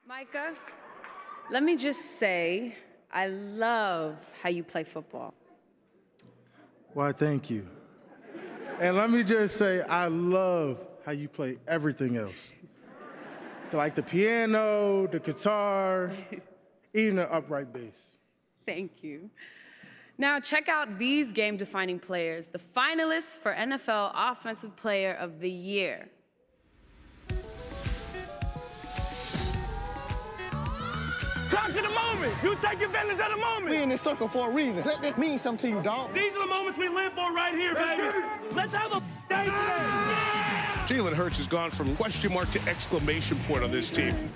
Micah, let me just say, I love how you play football. Why, thank you. And let me just say, I love how you play everything else. Like the piano, the guitar, even the upright bass. Thank you. Now check out these game-defining players, the finalists for NFL Offensive Player of the Year. Conquer the moment. You take advantage of the moment. We in this circle for a reason. Let this mean something to you, dog. These are the moments we live for right here, baby. Let's have a day today. Jalen Hurts has gone from question mark to exclamation point on this team.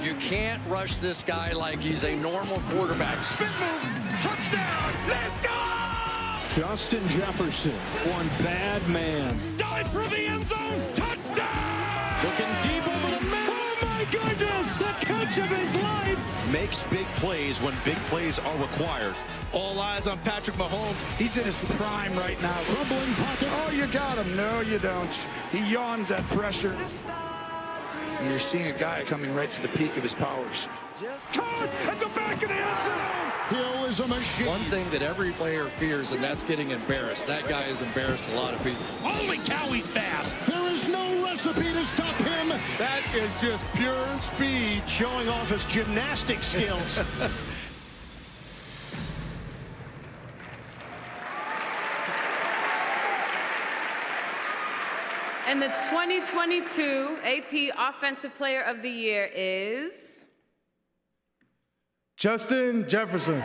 You can't rush this guy like he's a normal quarterback. Spin move, touchdown. Let's go! Justin Jefferson, one bad man. Dive for the end zone. Touchdown! Looking deep over the middle. Oh my goodness, the catch of his life. Makes big plays when big plays are required. All eyes on Patrick Mahomes. He's in his prime right now. Fumbling pocket. Oh, you got him. No, you don't. He yawns that pressure. And you're seeing a guy coming right to the peak of his powers. Caught at the back of the end zone. Hill is a machine. One thing that every player fears, and that's getting embarrassed. That guy has embarrassed a lot of people. Holy cow, he's fast. There is no recipe to stop him. That is just pure speed, showing off his gymnastic skills. And the 2022 AP Offensive Player of the Year is... Justin Jefferson.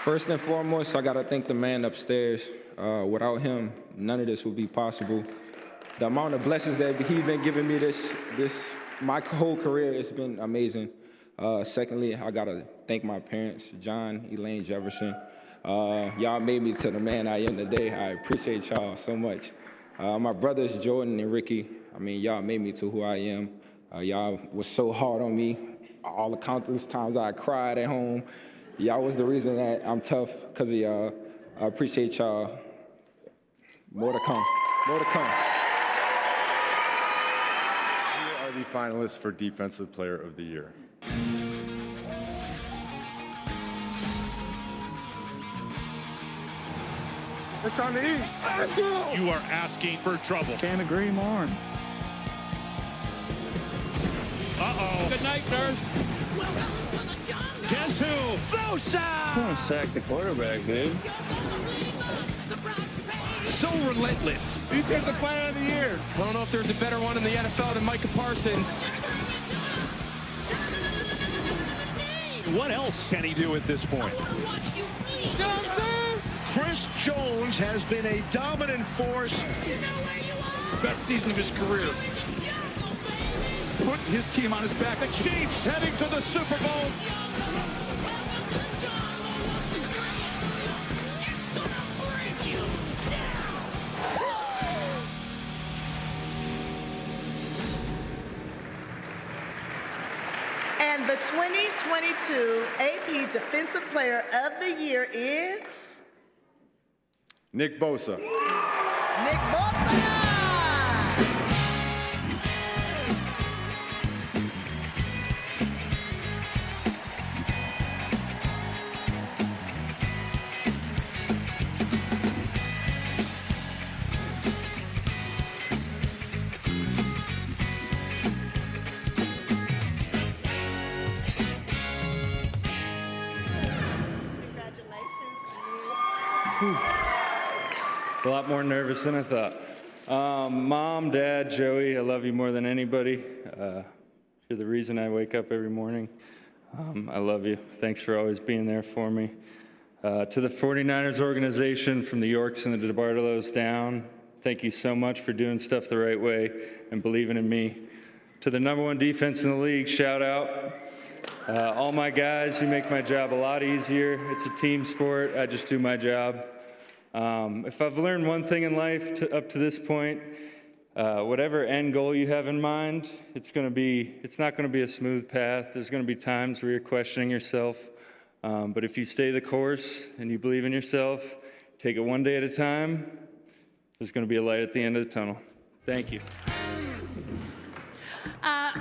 First and foremost, I gotta thank the man upstairs. Without him, none of this would be possible. The amount of blessings that he's been giving me my whole career, it's been amazing. Secondly, I gotta thank my parents, John, Elaine Jefferson. Y'all made me to the man I am today. I appreciate y'all so much. My brothers, Jordan and Ricky, I mean, y'all made me to who I am. Y'all was so hard on me. All the countless times I cried at home. Y'all was the reason that I'm tough, because of y'all. I appreciate y'all. More to come. More to come. You are the finalists for Defensive Player of the Year. It's time to eat. Let's go. You are asking for trouble. Can't agree more. Uh-oh. Good night, nurse. Guess who? Bosa! I want to sack the quarterback, dude. So relentless. Defensive Player of the Year. I don't know if there's a better one in the NFL than Micah Parsons. What else can he do at this point? Chris Jones has been a dominant force. Best season of his career. Put his team on his back. The Chiefs heading to the Super Bowl. And the 2022 AP Defensive Player of the Year is... Nick Bosa. Nick Bosa! A lot more nervous than I thought. Mom, Dad, Joey, I love you more than anybody. You're the reason I wake up every morning. I love you. Thanks for always being there for me. To the 49ers organization, from the Yorks and the DeBartolos down, Thank you so much for doing stuff the right way and believing in me. To the #1 defense in the league, shout out. All my guys who make my job a lot easier. It's a team sport. I just do my job. If I've learned one thing in life up to this point, whatever end goal you have in mind, it's not going to be a smooth path. There's going to be times where you're questioning yourself. But if you stay the course and you believe in yourself, take it one day at a time, there's going to be a light at the end of the tunnel. Thank you.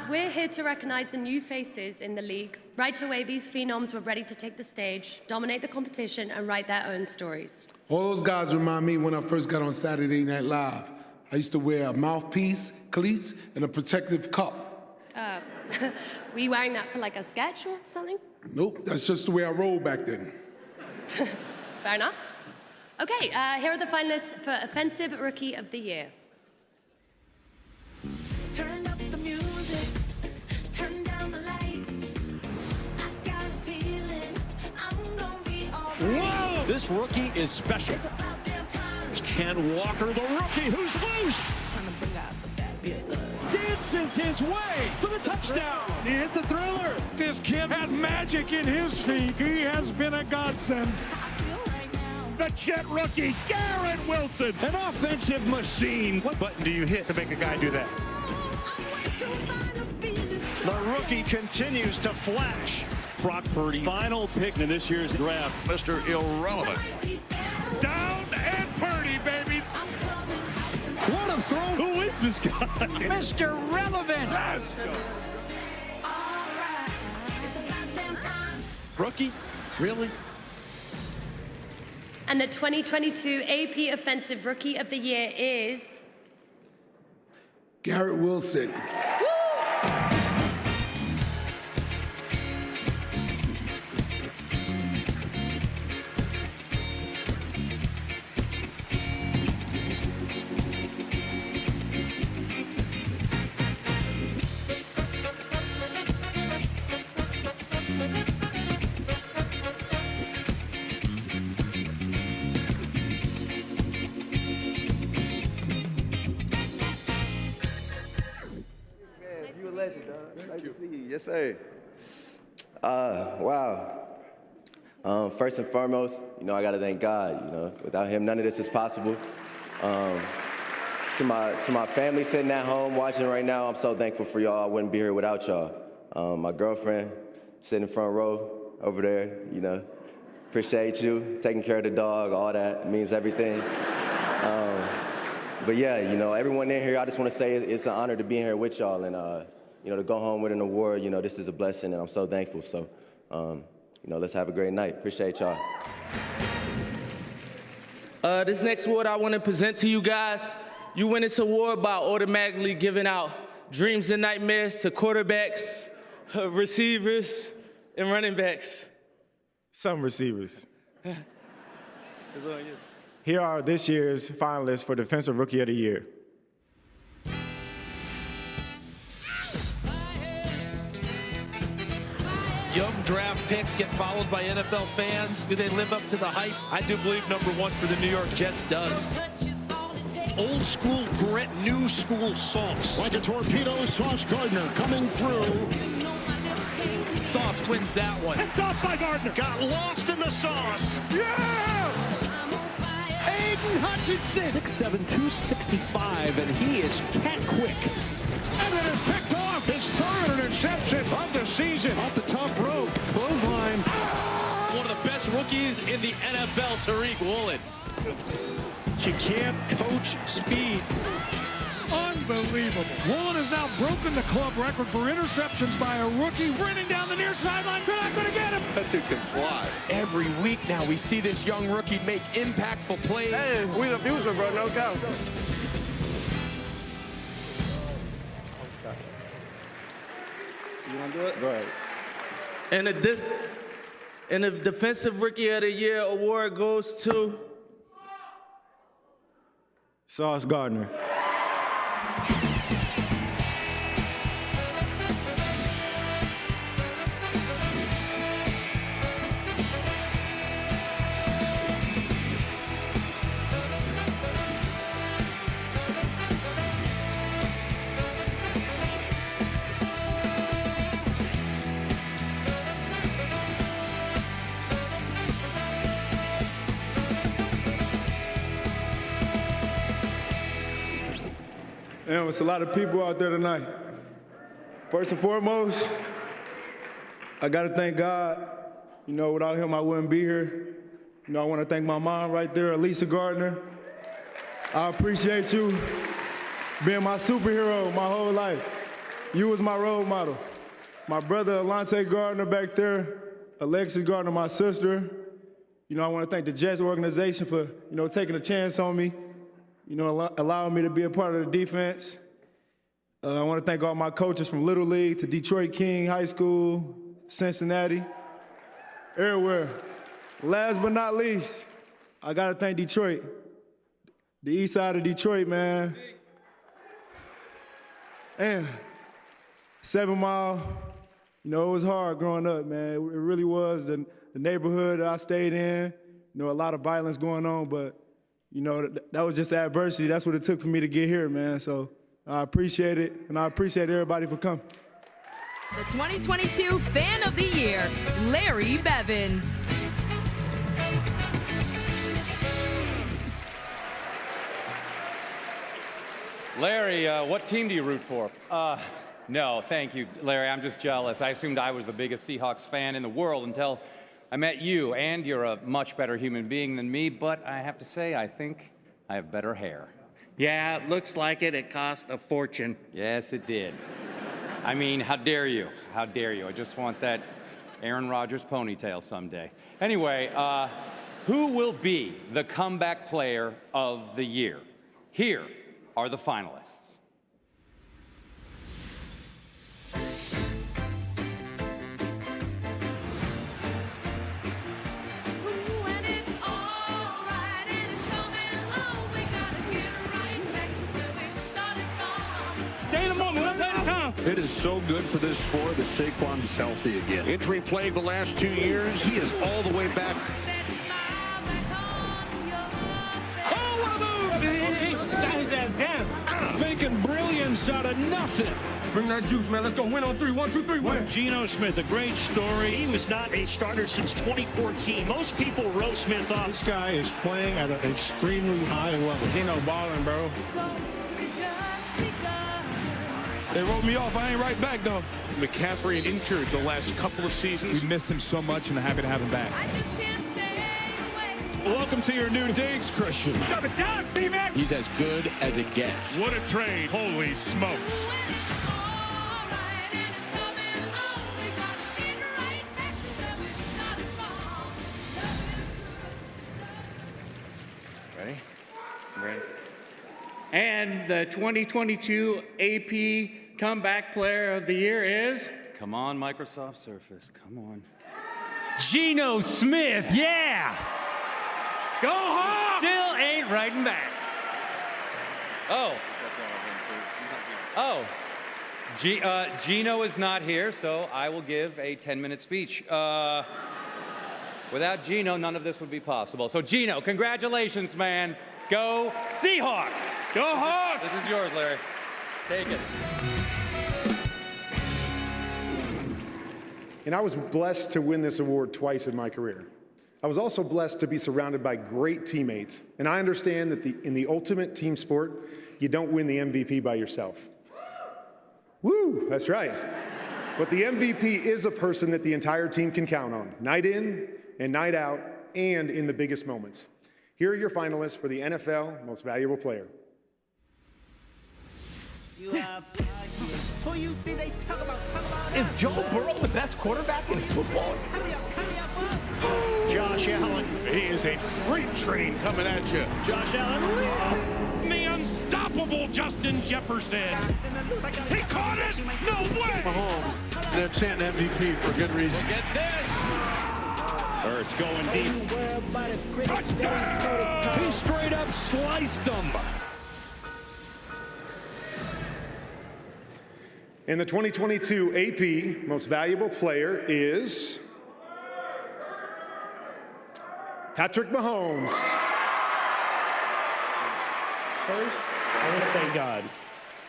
We're here to recognize the new faces in the league. Right away, these phenoms were ready to take the stage, dominate the competition, and write their own stories. All those guys remind me when I first got on Saturday Night Live. I used to wear a mouthpiece, cleats, and a protective cup. Were you wearing that for like a sketch or something? Nope, that's just the way I rolled back then. Fair enough. Okay, here are the finalists for Offensive Rookie of the Year. Turn up the music, turn down the lights. I got a feeling I'm gonna be all right. Whoa! This rookie is special. Ken Walker, the rookie, who's loose. Trying to bring out the fabulous. Dances his way for the touchdown. He hit the thriller. This kid has magic in his feet. He has been a godsend. The Jet rookie, Garrett Wilson. An offensive machine. What button do you hit to make a guy do that? The rookie continues to flash. Brock Purdy, final pick in this year's draft. Mr. Irrelevant. Down and Purdy, baby. What a throw. Who is this guy? Mr. Relevant. Yes. Rookie? Really? And the 2022 AP Offensive Rookie of the Year is... Garrett Wilson. Yes, sir. Wow. First and foremost, I got to thank God. Without him, none of this is possible. To my family sitting at home watching right now, I'm so thankful for y'all. I wouldn't be here without y'all. My girlfriend sitting in front row over there, appreciate you, taking care of the dog, all that means everything. But yeah, everyone in here, I just want to say it's an honor to be here with y'all and, to go home with an award, this is a blessing and I'm so thankful. So, let's have a great night. Appreciate y'all. This next award I want to present to you guys, you win this award by automatically giving out dreams and nightmares to quarterbacks, receivers, and running backs. Some receivers. Here are this year's finalists for Defensive Rookie of the Year. Young draft picks get followed by NFL fans. Do they live up to the hype? I do believe #1 for the New York Jets does. Old school grit, new school sauce. Like a torpedo, Sauce Gardner coming through. Sauce wins that one. Picked off by Gardner. Got lost in the sauce. Yeah! Aiden Hutchinson. 6'7", 265, and he is cat quick. And it is picked off. His third interception of the season. Off the top rope. Clothesline. One of the best rookies in the NFL, Tariq Woolen. You can't coach speed. Unbelievable. Woolen has now broken the club record for interceptions by a rookie running down the near sideline. They're not going to get him. That dude can fly. Every week now we see this young rookie make impactful plays. Hey, we the future, bro. No doubt. You want to do it? Go ahead. And the Defensive Rookie of the Year award goes to Sauce Gardner. Man, it's a lot of people out there tonight. First and foremost, I got to thank God. You know, without him, I wouldn't be here. You know, I want to thank my mom right there, Elisa Gardner. I appreciate you being my superhero my whole life. You was my role model. My brother, Alontae Gardner, back there, Alexis Gardner, my sister. You know, I want to thank the Jets organization for, taking a chance on me, allowing me to be a part of the defense. I want to thank all my coaches from Little League to Detroit King High School, Cincinnati, everywhere. Last but not least, I got to thank Detroit, the east side of Detroit, man. And 7 Mile, it was hard growing up, man. It really was. The neighborhood that I stayed in, a lot of violence going on, but, that was just the adversity. That's what it took for me to get here, man. So I appreciate it, and I appreciate everybody for coming. The 2022 Fan of the Year, Larry Bevins. Larry, what team do you root for? No, thank you, Larry. I'm just jealous. I assumed I was the biggest Seahawks fan in the world until I met you, and you're a much better human being than me, but I have to say, I think I have better hair. Yeah, it looks like it. It cost a fortune. Yes, it did. I mean, how dare you? How dare you? I just want that Aaron Rodgers ponytail someday. Anyway, who will be the comeback player of the year? Here are the finalists. It is so good for this sport that Saquon's healthy again. Injury plagued the last 2 years. He is all the way back. Oh, what a move! Making brilliance out of nothing. Bring that juice, man. Let's go. Win on 3. 1, 2, 3, win. Geno Smith, a great story. He was not a starter since 2014. Most people wrote Smith off. This guy is playing at an extremely high level. Geno balling, bro. They wrote me off. I ain't right back, though. McCaffrey injured the last couple of seasons. We missed him so much, and I'm happy to have him back. Welcome to your new digs, Christian. Drop it down, C-Mac. He's as good as it gets. What a trade. Holy smokes. Ready? Ready? And the 2022 AP Comeback Player of the Year is? Come on, Microsoft Surface. Come on. Geno Smith, yeah! Go Hawks! Still ain't writing back. Oh. Oh. Geno is not here, so I will give a 10-minute speech. Without Geno, none of this would be possible. So, Geno, congratulations, man. Go Seahawks! Go Hawks! This is yours, Larry. Take it. And I was blessed to win this award twice in my career. I was also blessed to be surrounded by great teammates. And I understand that in the ultimate team sport, you don't win the MVP by yourself. Woo, that's right. But the MVP is a person that the entire team can count on, night in and night out, and in the biggest moments. Here are your finalists for the NFL Most Valuable Player. You who you think they talk about? Is Joe Burrow the best quarterback in football? Josh Allen. He is a freight train coming at you. Josh Allen. The unstoppable Justin Jefferson. He caught it! No way! Mahomes. They're chanting MVP for good reason. Get this! Ertz going deep. Touchdown! He straight up sliced them. And the 2022 AP Most Valuable Player is Patrick Mahomes. First, I want to thank God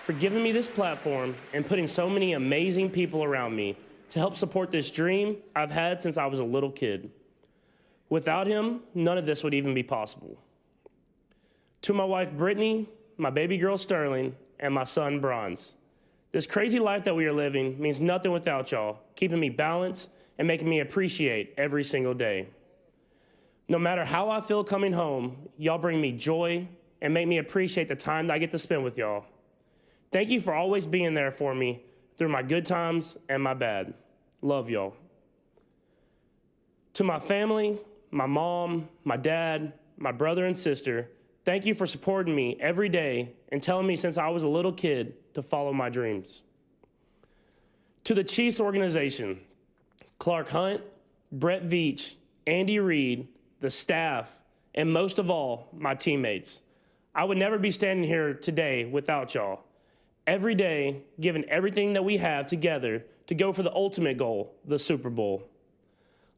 for giving me this platform and putting so many amazing people around me to help support this dream I've had since I was a little kid. Without him, none of this would even be possible. To my wife, Brittany, my baby girl, Sterling, and my son, Bronze. This crazy life that we are living means nothing without y'all, keeping me balanced and making me appreciate every single day. No matter how I feel coming home, y'all bring me joy and make me appreciate the time that I get to spend with y'all. Thank you for always being there for me through my good times and my bad. Love y'all. To my family, my mom, my dad, my brother and sister, thank you for supporting me every day and telling me since I was a little kid to follow my dreams. To the Chiefs organization, Clark Hunt, Brett Veach, Andy Reid, the staff, and most of all, my teammates. I would never be standing here today without y'all. Every day, giving everything that we have together to go for the ultimate goal, the Super Bowl.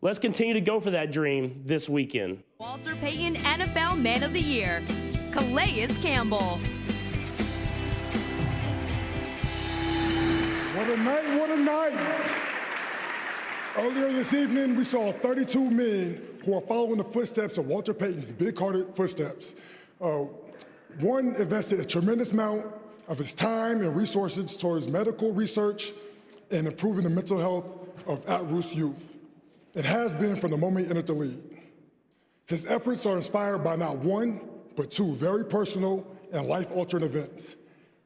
Let's continue to go for that dream this weekend. Walter Payton NFL Man of the Year, Calais Campbell. What a night, what a night. Earlier this evening, we saw 32 men who are following the footsteps of Walter Payton's big-hearted footsteps. One invested a tremendous amount of his time and resources towards medical research and improving the mental health of at-risk youth. It has been from the moment he entered the league. His efforts are inspired by not one, but two very personal and life-altering events.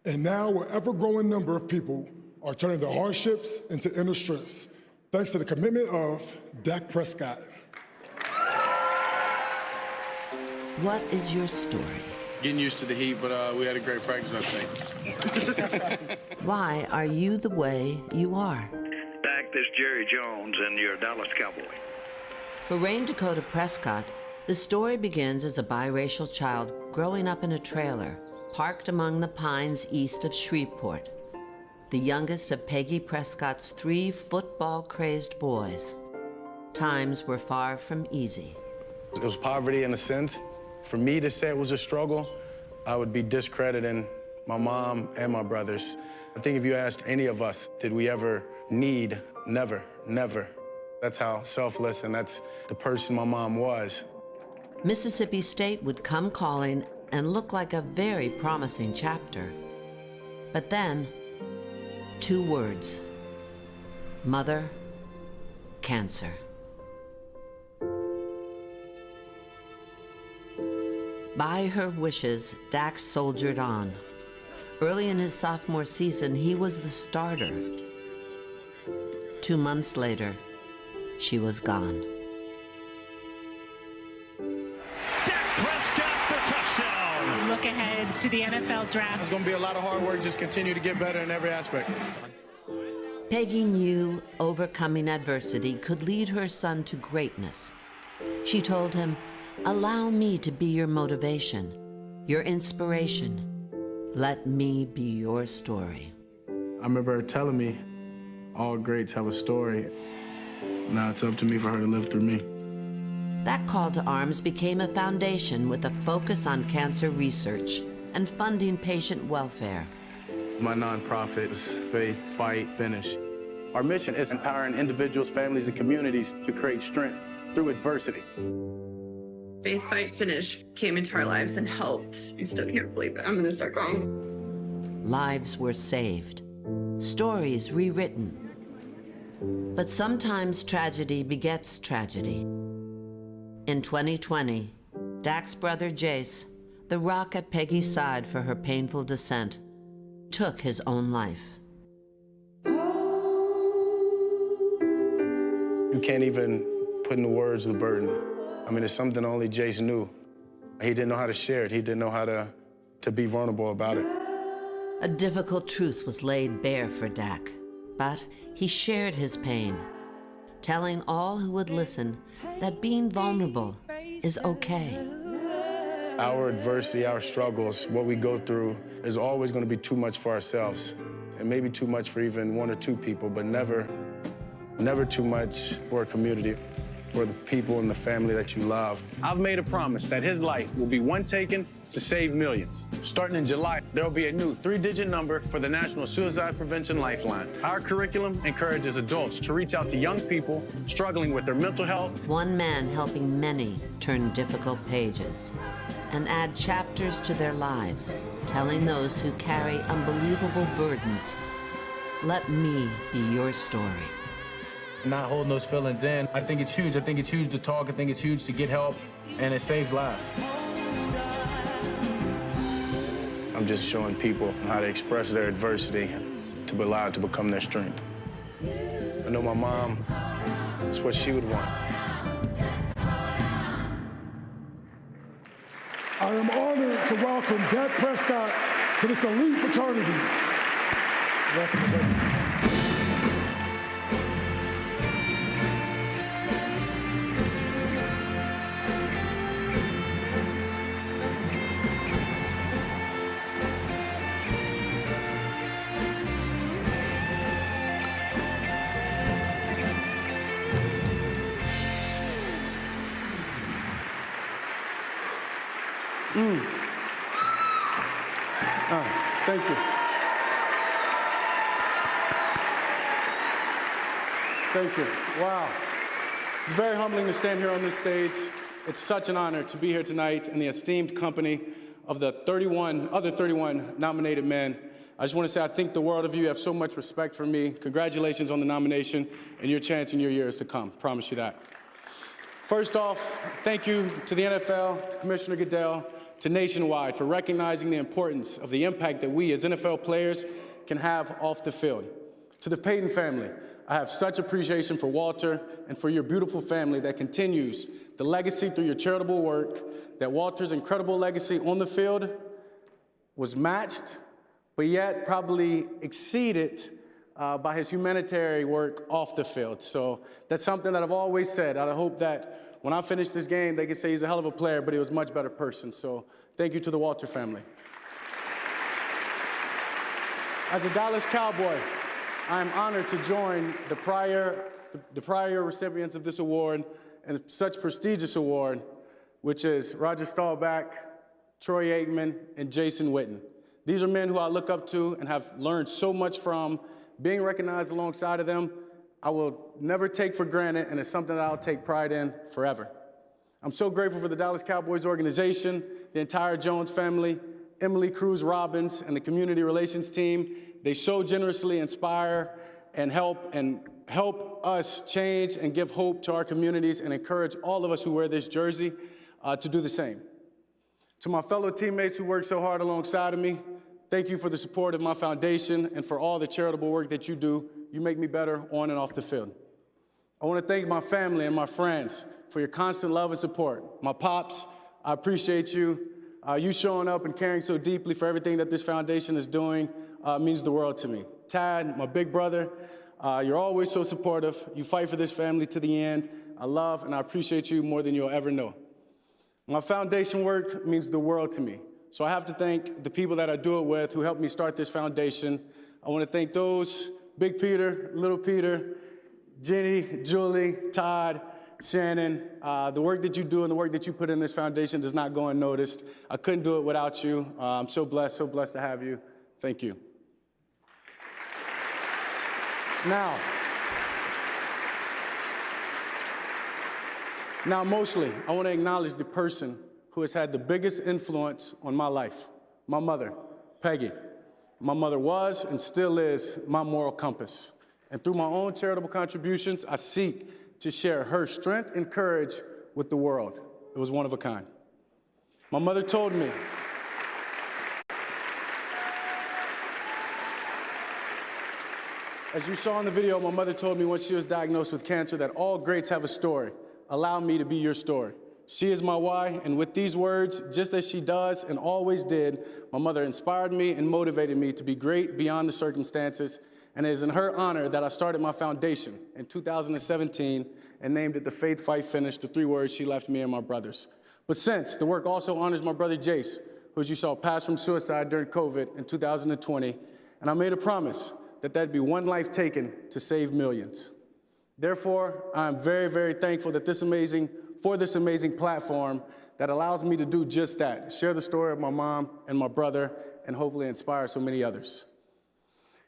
And now an ever-growing number of people are turning their hardships into inner strengths, thanks to the commitment of Dak Prescott. What is your story? Getting used to the heat, but we had a great practice, I think. Why are you the way you are? Dak, this Jerry Jones, and you're a Dallas Cowboy. For Rain Dakota Prescott, the story begins as a biracial child growing up in a trailer parked among the pines east of Shreveport, the youngest of Peggy Prescott's 3 football-crazed boys. Times were far from easy. It was poverty in a sense. For me to say it was a struggle, I would be discrediting my mom and my brothers. I think if you asked any of us, did we ever need? Never, never. That's how selfless and that's the person my mom was. Mississippi State would come calling and look like a very promising chapter. But then, 2 words: mother, cancer. By her wishes, Dak soldiered on. Early in his sophomore season, he was the starter. 2 months later, she was gone. Dak Prescott for touchdown. Look ahead to the NFL draft. It's going to be a lot of hard work, just continue to get better in every aspect. Peggy knew overcoming adversity could lead her son to greatness. She told him, "Allow me to be your motivation, your inspiration. Let me be your story." I remember her telling me, all greats have a story. Now it's up to me for her to live through me. That call to arms became a foundation with a focus on cancer research and funding patient welfare. My nonprofit is Faith, Fight, Finish. Our mission is empowering individuals, families, and communities to create strength through adversity. Faith, Fight, Finish came into our lives and helped. I still can't believe it. I'm gonna start crying. Lives were saved, stories rewritten. But sometimes tragedy begets tragedy. In 2020, Dak's brother Jace, the rock at Peggy's side for her painful descent, took his own life. You can't even put into words the burden. I mean, it's something only Jace knew. He didn't know how to share it. He didn't know how to be vulnerable about it. A difficult truth was laid bare for Dak, but he shared his pain, telling all who would listen that being vulnerable is okay. Our adversity, our struggles, what we go through is always going to be too much for ourselves. And maybe too much for even 1 or 2 people, but never too much for a community, for the people and the family that you love. I've made a promise that his life will be one taken to save millions. Starting in July, there will be a new 3-digit number for the National Suicide Prevention Lifeline. Our curriculum encourages adults to reach out to young people struggling with their mental health. One man helping many turn difficult pages and add chapters to their lives telling those who carry unbelievable burdens, let me be your story. Not holding those feelings in. I think it's huge. I think it's huge to talk. I think it's huge to get help, and it saves lives. I'm just showing people how to express their adversity to be allowed to become their strength. I know my mom, it's what she would want. I am honored to welcome Dak Prescott to this elite fraternity. Welcome, everybody. Thank you. Thank you. Wow. It's very humbling to stand here on this stage. It's such an honor to be here tonight in the esteemed company of the other 31 nominated men. I just want to say I think the world of you. You have so much respect for me. Congratulations on the nomination and your chance in your years to come. Promise you that. First off, thank you to the NFL, to Commissioner Goodell, to Nationwide for recognizing the importance of the impact that we as NFL players can have off the field. To the Payton family, I have such appreciation for Walter and for your beautiful family that continues the legacy through your charitable work, that Walter's incredible legacy on the field was matched, but yet probably exceeded by his humanitarian work off the field. So that's something that I've always said. I hope that when I finish this game, they can say he's a hell of a player, but he was a much better person. So thank you to the Walter family. As a Dallas Cowboy, I am honored to join the prior recipients of this award and such prestigious award, which is Roger Staubach, Troy Aikman, and Jason Witten. These are men who I look up to and have learned so much from. Being recognized alongside of them, I will never take for granted, and it's something that I'll take pride in forever. I'm so grateful for the Dallas Cowboys organization, the entire Jones family, Emily Cruz Robbins, and the community relations team. They so generously inspire and help us change and give hope to our communities and encourage all of us who wear this jersey to do the same. To my fellow teammates who work so hard alongside of me, thank you for the support of my foundation and for all the charitable work that you do. You make me better on and off the field. I want to thank my family and my friends for your constant love and support. My pops, I appreciate you. You showing up and caring so deeply for everything that this foundation is doing means the world to me. Tad, my big brother, you're always so supportive. You fight for this family to the end. I love and I appreciate you more than you'll ever know. My foundation work means the world to me. So I have to thank the people that I do it with who helped me start this foundation. I want to thank those, Big Peter, Little Peter, Jenny, Julie, Todd, Shannon. The work that you do and the work that you put in this foundation does not go unnoticed. I couldn't do it without you. I'm so blessed to have you. Thank you. Now, mostly, I want to acknowledge the person who has had the biggest influence on my life, my mother, Peggy. My mother was and still is my moral compass. And through my own charitable contributions, I seek to share her strength and courage with the world. It was one of a kind. My mother told me, as you saw in the video, my mother told me when she was diagnosed with cancer that all greats have a story. Allow me to be your story. She is my why, and with these words, just as she does and always did, my mother inspired me and motivated me to be great beyond the circumstances, and it is in her honor that I started my foundation in 2017 and named it the Faith Fight Finish, the 3 words she left me and my brothers. But since, the work also honors my brother Jace, who as you saw passed from suicide during COVID in 2020, and I made a promise that that'd be one life taken to save millions. Therefore, I'm very, very thankful that for this amazing platform that allows me to do just that, share the story of my mom and my brother, and hopefully inspire so many others.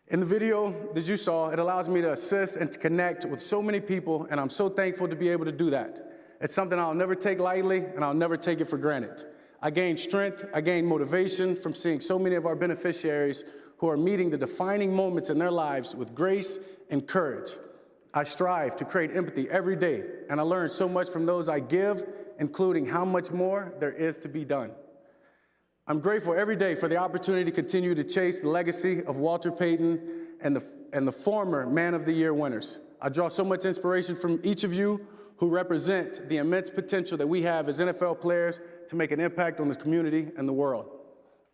In the video that you saw, it allows me to assist and to connect with so many people, and I'm so thankful to be able to do that. It's something I'll never take lightly, and I'll never take it for granted. I gained strength, I gained motivation from seeing so many of our beneficiaries who are meeting the defining moments in their lives with grace and courage. I strive to create empathy every day, and I learn so much from those I give, including how much more there is to be done. I'm grateful every day for the opportunity to continue to chase the legacy of Walter Payton and the former Man of the Year winners. I draw so much inspiration from each of you who represent the immense potential that we have as NFL players to make an impact on this community and the world.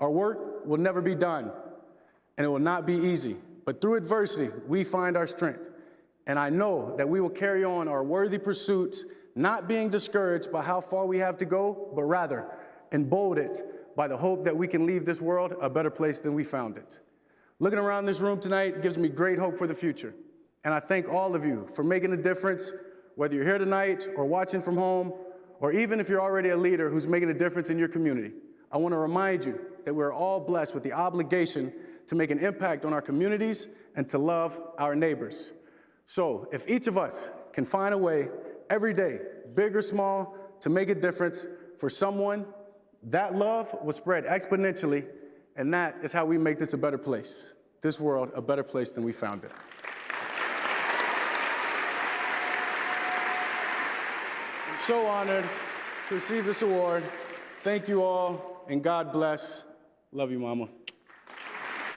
Our work will never be done, and it will not be easy, but through adversity, we find our strength. And I know that we will carry on our worthy pursuits, not being discouraged by how far we have to go, but rather emboldened by the hope that we can leave this world a better place than we found it. Looking around this room tonight gives me great hope for the future. And I thank all of you for making a difference, whether you're here tonight or watching from home, or even if you're already a leader who's making a difference in your community. I want to remind you that we're all blessed with the obligation to make an impact on our communities and to love our neighbors. So if each of us can find a way every day, big or small, to make a difference for someone, that love will spread exponentially, and that is how we make this a better place, this world a better place than we found it. I'm so honored to receive this award. Thank you all, and God bless. Love you, Mama.